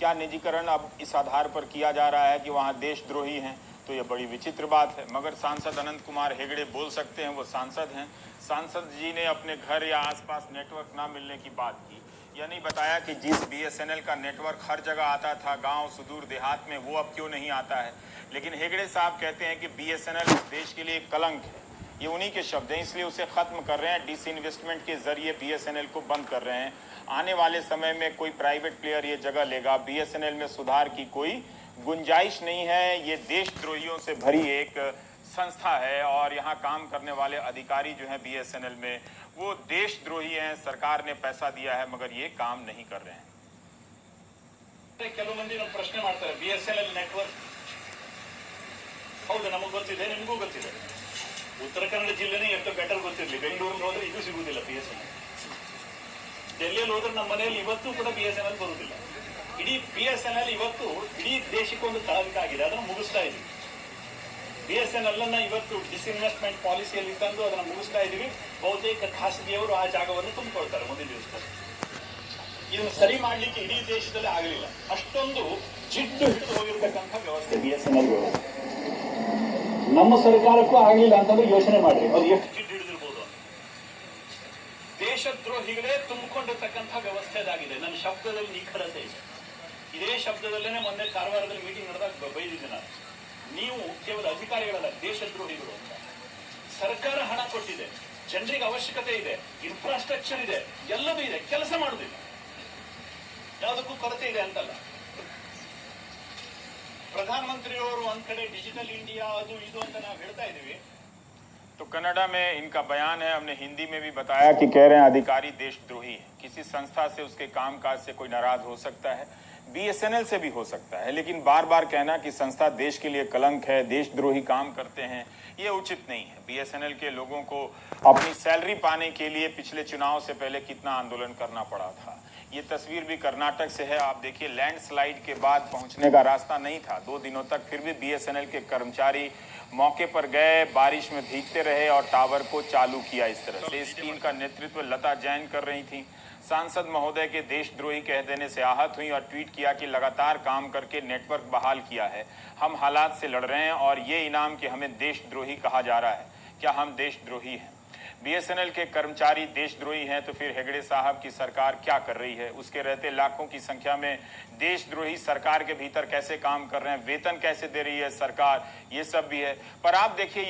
क्या निजीकरण अब इस आधार पर किया जा रहा है कि वहाँ देशद्रोही हैं? तो ये बड़ी विचित्र बात है। मगर सांसद अनंत कुमार हेगड़े बोल सकते हैं, वो सांसद हैं। सांसद जी ने अपने घर या आसपास नेटवर्क ना मिलने की बात की। यह नहीं बताया कि जिस बीएसएनएल का नेटवर्क हर जगह आता था, गांव सुदूर देहात में, वो अब क्यों नहीं आता है। लेकिन हेगड़े साहब कहते हैं कि बीएसएनएल इस देश के लिए कलंक है। ये उन्हीं के शब्द हैं, इसलिए उसे खत्म कर रहे हैं। डिसइन्वेस्टमेंट के जरिए बीएसएनएल को बंद कर रहे हैं। आने वाले समय में कोई प्राइवेट प्लेयर ये जगह लेगा। बीएसएनएल में सुधार की कोई गुंजाइश नहीं है। ये देशद्रोहियों से भरी एक संस्था है और यहाँ काम करने वाले अधिकारी जो हैं बीएसएनएल में, वो देशद्रोही हैं। सरकार ने पैसा दिया है मगर ये काम नहीं कर रहे हैं। ಕೆಲವು ಮಂದಿ ನಮ್ಮ ಪ್ರಶ್ನೆ ಮಾಡ್ತಾರೆ, ಬಿಎಸ್ಎನ್ಎಲ್ ನೆಟ್ವರ್ಕ್ ಹೌದು ನಮಗೆ ಗೊತ್ತಿದೆ, ನಿಮಗೂ ಗೊತ್ತಿದೆ. ಉತ್ತರ ಕನ್ನಡ ಜಿಲ್ಲೆನೇ ಎಷ್ಟು ಬೆಟರ್ ಗೊತ್ತಿರಲಿ, ಬೆಂಗಳೂರಲ್ಲಿ ಹೋದ್ರೆ ಇದು ಸಿಗುವುದಿಲ್ಲ ಬಿಎಸ್ಎನ್ಎಲ್. ಡೆಲ್ಲಿಯಲ್ಲಿ ಹೋದ್ರೆ ನಮ್ಮ ಮನೆಯಲ್ಲಿ ಇವತ್ತು ಕೂಡ ಬಿಎಸ್ಎನ್ಎಲ್ ಬರುವುದಿಲ್ಲ. ಇಡೀ ಬಿಎಸ್ಎನ್ಎಲ್ ಇವತ್ತು ಇಡೀ ದೇಶಕ್ಕೊಂದು ತಳವಿಕ ಆಗಿದೆ, ಅದನ್ನು ಮುಗಿಸ್ತಾ ಇದ್ದೀವಿ. ಬಿಎಸ್ಎನ್ಎಲ್ ಅನ್ನ ಇವತ್ತು ಡಿಸ್ಇನ್ವೆಸ್ಟ್ಮೆಂಟ್ ಪಾಲಿಸಿಯಲ್ಲಿ ತಂದು ಅದನ್ನು ಮುಗಿಸ್ತಾ ಇದ್ದೀವಿ. ಬಹುತೇಕ ಖಾಸಗಿಯವರು ಆ ಜಾಗವನ್ನು ತುಂಬಿಕೊಳ್ತಾರೆ ಮುಂದಿನ ದಿವಸದಲ್ಲಿ. ಇದನ್ನು ಸರಿ ಮಾಡಲಿಕ್ಕೆ ಇಡೀ ದೇಶದಲ್ಲಿ ಆಗಲಿಲ್ಲ. ಅಷ್ಟೊಂದು ಜಿಡ್ಡು ಹಿಡಿದು ಹೋಗಿರ್ತಕ್ಕಂಥ ವ್ಯವಸ್ಥೆ ಬಿಎಸ್ಎನ್ಎಲ್ ವ್ಯವಸ್ಥೆ. ನಮ್ಮ ಸರ್ಕಾರಕ್ಕೂ ಆಗಲಿಲ್ಲ ಅಂತಂದ್ರೆ ಯೋಚನೆ ಮಾಡ್ರಿ ಅವ್ರು ಎಷ್ಟು ಜಿಡ್ಡು ಹಿಡಿದಿರ್ಬೋದು ಅಂತ. ದೇಶದ್ರೋಹಿಗಳೇ ತುಂಬಿಕೊಂಡಿರ್ತಕ್ಕಂಥ ವ್ಯವಸ್ಥೆ ಅದಾಗಿದೆ. ನನ್ನ ಶಬ್ದದಲ್ಲಿ ನಿಖರತೆ ಇದೆ. ಇದೇ ಶಬ್ದದಲ್ಲೇನೆ ಮೊನ್ನೆ ಕಾರವಾರದಲ್ಲಿ ಮೀಟಿಂಗ್ ನಡೆದಾಗ ಬೈದಿದ್ದೆ ನಾನು. ನೀವು ಕೇವಲ ಅಧಿಕಾರಿಗಳಲ್ಲ, ದೇಶದ್ರೋಹಿಗಳು ಅಂತ. ಸರ್ಕಾರ ಹಣ ಕೊಟ್ಟಿದೆ, ಜನರಿಗೆ ಅವಶ್ಯಕತೆ ಇದೆ, ಇನ್ಫ್ರಾಸ್ಟ್ರಕ್ಚರ್ ಇದೆ, ಎಲ್ಲದೂ ಇದೆ, ಕೆಲಸ ಮಾಡುದಿಲ್ಲ. ಯಾವುದಕ್ಕೂ ಕೊರತೆ ಇದೆ ಅಂತಲ್ಲ. ಪ್ರಧಾನಮಂತ್ರಿಯವರು ಒಂದ್ ಕಡೆ ಡಿಜಿಟಲ್ ಇಂಡಿಯಾ ಅದು ಇದು ಅಂತ ನಾವು ಹೇಳ್ತಾ ಇದೀವಿ. तो कनाडा में इनका बयान है। हमने हिंदी में भी बताया कि कह रहे हैं अधिकारी देशद्रोही है। किसी संस्था से, उसके कामकाज से कोई नाराज हो सकता है, बीएसएनएल से भी हो सकता है, लेकिन बार बार कहना कि संस्था देश के लिए कलंक है, देशद्रोही काम करते हैं, ये उचित नहीं है। बीएसएनएल के लोगों को अपनी सैलरी पाने के लिए पिछले चुनाव से पहले कितना आंदोलन करना पड़ा था। ये तस्वीर भी कर्नाटक से है। आप देखिए, लैंडस्लाइड के बाद पहुंचने का रास्ता नहीं था 2 दिनों तक, फिर भी बीएसएनएल के कर्मचारी मौके पर गए, बारिश में भीगते रहे और टावर को चालू किया। इस तरह से इस टीम का नेतृत्व लता जैन कर रही थी। सांसद महोदय के देशद्रोही कह देने से आहत हुई और ट्वीट किया कि लगातार काम करके नेटवर्क बहाल किया है, हम हालात से लड़ रहे हैं और ये इनाम कि हमें देशद्रोही कहा जा रहा है। क्या हम देशद्रोही हैं? बीएसएनएल के कर्मचारी देशद्रोही हैं तो फिर हेगड़े साहब की सरकार क्या कर रही है? उसके रहते लाखों की संख्या में देशद्रोही सरकार के भीतर कैसे काम कर रहे हैं, वेतन कैसे दे रही है सरकार, ये सब भी है। पर आप देखिए, ये